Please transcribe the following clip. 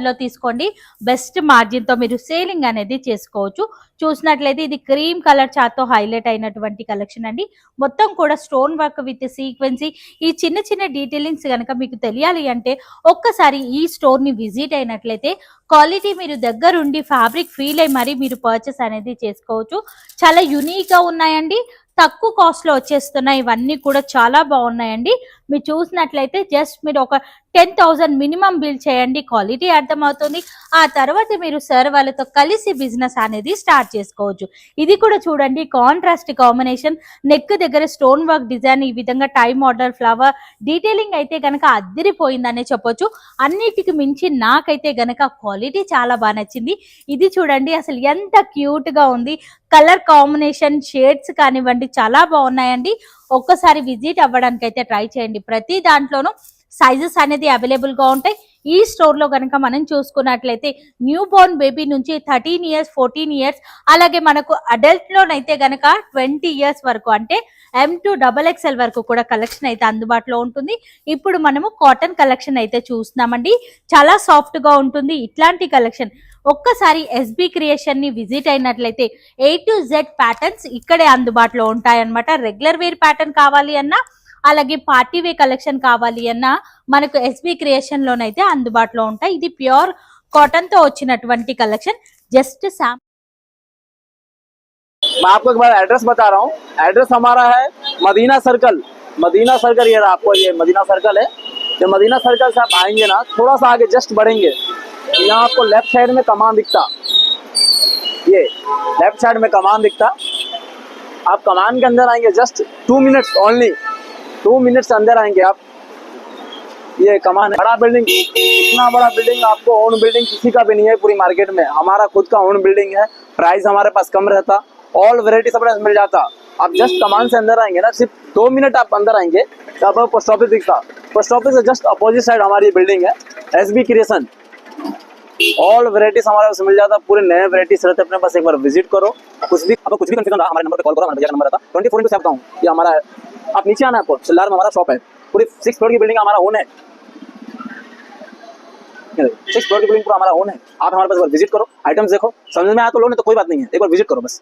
లో తీసుకోండి. Best margin తో మీరు సేలింగ్ అనేది చేసుకోవచ్చు. చూసినట్లయితే ఇది క్రీమ్ కలర్ చార్ట్ తో హైలైట్ అయినటువంటి కలెక్షన్ అండి. మొత్తం కూడా స్టోన్ వర్క్ విత్ సీక్వెన్సీ, ఈ చిన్న చిన్న డీటెయిలింగ్స్ కనుక మీకు తెలియాలి అంటే ఒక్కసారి ఈ స్టోర్ ని విజిట్ అయినట్లయితే క్వాలిటీ మీరు దగ్గరుండి ఫ్యాబ్రిక్ ఫీల్ అయ్యి మరి మీరు పర్చేస్ అనేది చేసుకోవచ్చు. చాలా యూనిక్ గా ఉన్నాయండి. తక్కువ కాస్ట్ లో వచ్చేస్తున్నాయి. ఇవన్నీ కూడా చాలా బాగున్నాయండి. మీరు చూసినట్లయితే జస్ట్ మీరు ఒక 10,000 మినిమం బిల్ చేయండి, క్వాలిటీ అర్థమవుతుంది. ఆ తర్వాత మీరు సార్ వాళ్ళతో కలిసి బిజినెస్ అనేది స్టార్ట్ చేసుకోవచ్చు. ఇది కూడా చూడండి, కాంట్రాస్ట్ కాంబినేషన్, నెక్ దగ్గర స్టోన్ వర్క్ డిజైన్, ఈ విధంగా టైమ్ ఆర్డర్ ఫ్లవర్ డీటెయిలింగ్ అయితే గనక అద్దిరిపోయిందనే చెప్పొచ్చు. అన్నిటికి మించి నాకైతే గనక క్వాలిటీ చాలా బాగా నచ్చింది. ఇది చూడండి, అసలు ఎంత క్యూట్ గా ఉంది. కలర్ కాంబినేషన్, షేడ్స్ కానివ్వండి చాలా బాగున్నాయండి. ఒక్కసారి విజిట్ అవ్వడానికి అయితే ట్రై చేయండి. ప్రతి దాంట్లోనూ సైజెస్ అనేది అవైలబుల్ గా ఉంటాయి. ఈ స్టోర్ లో కనుక మనం చూసుకున్నట్లయితే న్యూ బోర్న్ బేబీ నుంచి 13 ఇయర్స్ 14 ఇయర్స్ అలాగే మనకు అడల్ట్ లోనైతే గనక 20 ఇయర్స్ వరకు, అంటే M2XXL వరకు కూడా కలెక్షన్ అయితే అందుబాటులో ఉంటుంది. ఇప్పుడు మనము కాటన్ కలెక్షన్ అయితే చూస్తున్నామండి. చాలా సాఫ్ట్ గా ఉంటుంది ఇట్లాంటి కలెక్షన్. ఒక్కసారి ఎస్బి క్రియేషన్ ని విజిట్ అయినట్లయితే A to Z ప్యాటర్న్స్ ఇక్కడే అందుబాటులో ఉంటాయన్నమాట. రెగ్యులర్ వేర్ ప్యాటర్న్ కావాలి అన్నా అలాగే పార్టీ వే కలెక్షన్ కావాలి అన్నా మనకు ఎస్బి క్రియేషన్ లోనైతే అందుబాటులో ఉంటాయి. ఇది ప్యూర్ కాటన్ తో వచ్చినటువంటి కలెక్షన్. జస్ట్ मैं आपको एक बार एड्रेस बता रहा हूँ। एड्रेस हमारा है मदीना सर्कल। मदीना सर्कल ये आपको, ये मदीना सर्कल है। जब मदीना सर्कल से आप आएंगे ना, थोड़ा सा आगे जस्ट बढ़ेंगे, यहाँ आपको लेफ्ट साइड में कमान दिखता, ये लेफ्ट साइड में कमान दिखता। आप कमान के अंदर आएंगे जस्ट 2 मिनट्स ओनली, 2 मिनट्स अंदर आएंगे आप। ये कमान है, बड़ा बिल्डिंग, इतना बड़ा बिल्डिंग आपको ओन बिल्डिंग किसी का भी नहीं है पूरी मार्केट में। हमारा खुद का ओन बिल्डिंग है। प्राइस हमारे पास कम रहता, ऑल वेराइटी सब मिल जाता। आप जस्ट कमान से अंदर आएंगे ना, सिर्फ 2 मिनट आप अंदर आएंगे तो आपको पोस्ट ऑफिस दिखता। पोस्ट ऑफिस से जस्ट अपोजिट साइड हमारी बिल्डिंग है एसबी क्रिएशन। ऑल वेराइटीज हमारे पास मिल जाता, पूरे नए वेराइटीज रहते अपने पास। एक बार विजिट करो। कुछ भी आपको कुछ भी कंफ्यूजन रहा, हमारे नंबर पे कॉल करो। हमारा भैया नंबर रहता 24 से आता हूँ। ये हमारा है, आप नीचे आना है, आपको चिल्लार में हमारा शॉप है। पूरी 6 फ्लोर की बिल्डिंग हमारा ओन है। 6 फ्लोर की बिल्डिंग पूरा हमारा ओन है। आप हमारे पास एक बार विजिट करो, आइटम्स देखो, समझ में आया तो लो, नहीं तो कोई बात नहीं है। एक बार विजिट करो बस।